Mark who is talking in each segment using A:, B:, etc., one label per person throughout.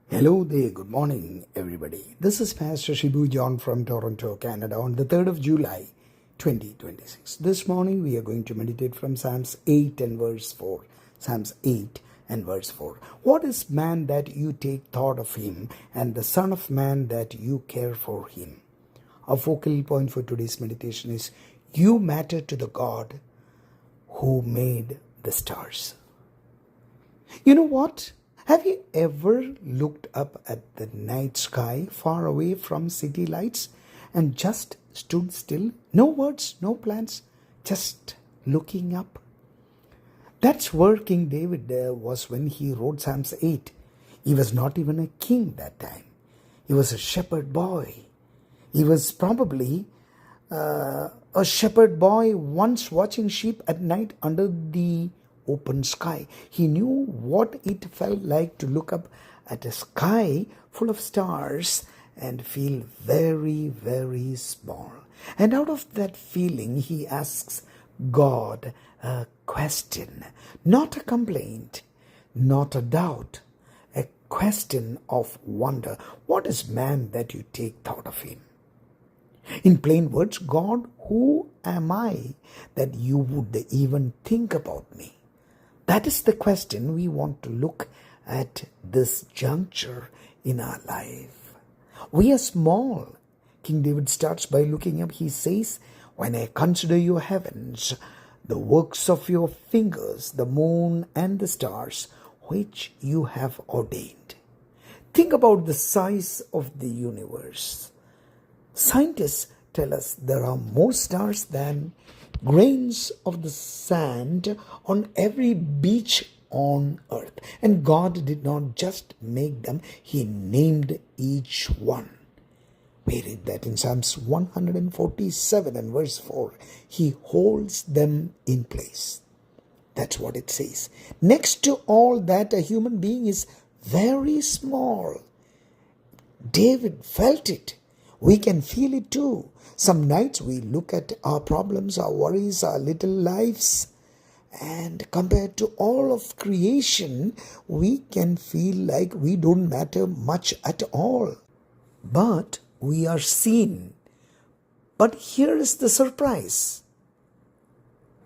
A: Hello there, good morning everybody. This is Pastor Shibu John from Toronto, Canada on the 3rd of July 2026. This morning we are going to meditate from Psalms 8 and verse 4. Psalms 8 and verse 4. What is man that you take thought of him, and the son of man that you care for him? Our focal point for today's meditation is, you matter to the God who made the stars. You know what? Have you ever looked up at the night sky far away from city lights and just stood still? No words, no plans, just looking up. That's where King David was when he wrote Psalms 8. He was not even a king that time. He was a shepherd boy. He was probably a shepherd boy once watching sheep at night under the open sky. He knew what it felt like to look up at a sky full of stars and feel very, very small. And out of that feeling, he asks God a question, not a complaint, not a doubt, a question of wonder. What is man that you take thought of him? In plain words, God, who am I that you would even think about me? That is the question we want to look at this juncture in our life. We are small. King David starts by looking up. He says, when I consider your heavens, the works of your fingers, the moon and the stars, which you have ordained. Think about the size of the universe. Scientists tell us there are more stars than grains of the sand on every beach on earth. And God did not just make them, He named each one. We read that in Psalms 147 and verse 4. He holds them in place. That's what it says. Next to all that, a human being is very small. David felt it. We can feel it too. Some nights we look at our problems, our worries, our little lives, and compared to all of creation, we can feel like we don't matter much at all. But we are seen. But here is the surprise.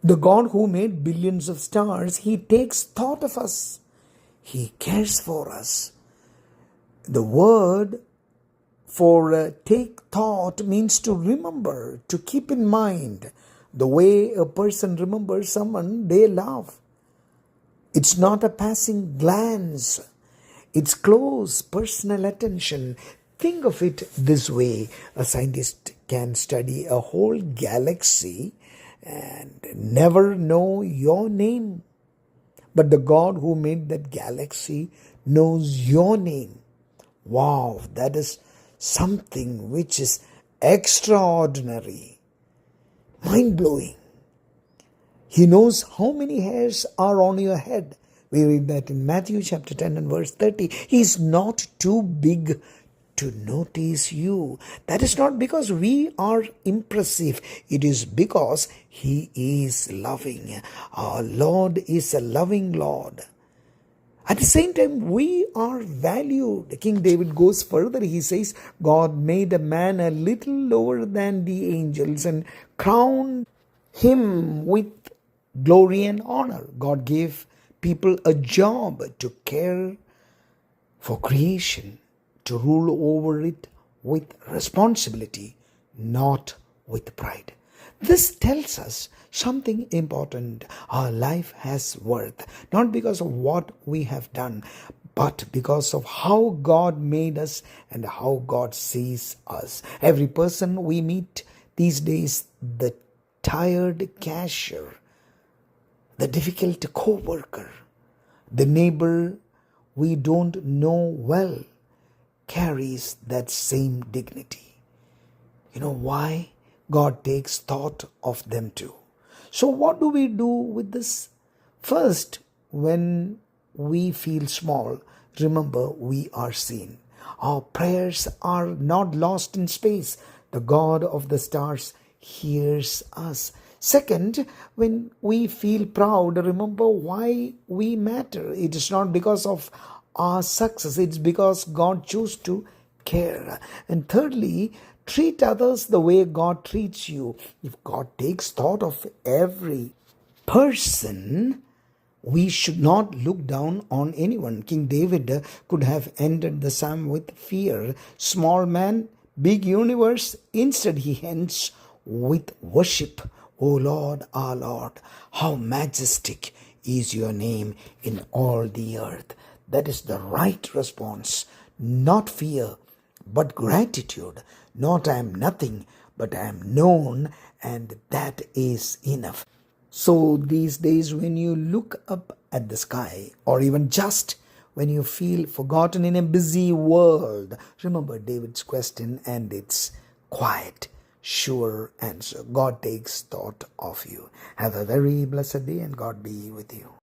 A: The God who made billions of stars, He takes thought of us. He cares for us. The word for take thought means to remember, to keep in mind, the way a person remembers someone they love. It's not a passing glance. It's close personal attention. Think of it this way. A scientist can study a whole galaxy and never know your name. But the God who made that galaxy knows your name. Wow, that is something which is extraordinary, mind-blowing. He knows how many hairs are on your head. We read that in Matthew chapter 10 and verse 30. He is not too big to notice you. That is not because we are impressive. It is because He is loving. Our Lord is a loving Lord. At the same time, we are valued. King David goes further. He says, God made a man a little lower than the angels and crowned him with glory and honor. God gave people a job to care for creation, to rule over it with responsibility, not with pride. This tells us something important. Our life has worth, not because of what we have done, but because of how God made us and how God sees us. Every person we meet these days, the tired cashier, the difficult co-worker, the neighbor we don't know well, carries that same dignity. You know why? God takes thought of them too. So what do we do with this? First, when we feel small, remember we are seen. Our prayers are not lost in space. The God of the stars hears us. Second, when we feel proud, remember why we matter. It is not because of our success. It's because God chose to care. And thirdly, treat others the way God treats you. If God takes thought of every person, we should not look down on anyone. King David could have ended the psalm with fear. Small man, big universe. Instead, he ends with worship. O Lord, our Lord, how majestic is your name in all the earth. That is the right response. Not fear, but gratitude. Not I am nothing, but I am known, and that is enough. So these days, when you look up at the sky, or even just when you feel forgotten in a busy world, remember David's question and its quiet, sure answer. God takes thought of you. Have a very blessed day, and God be with you.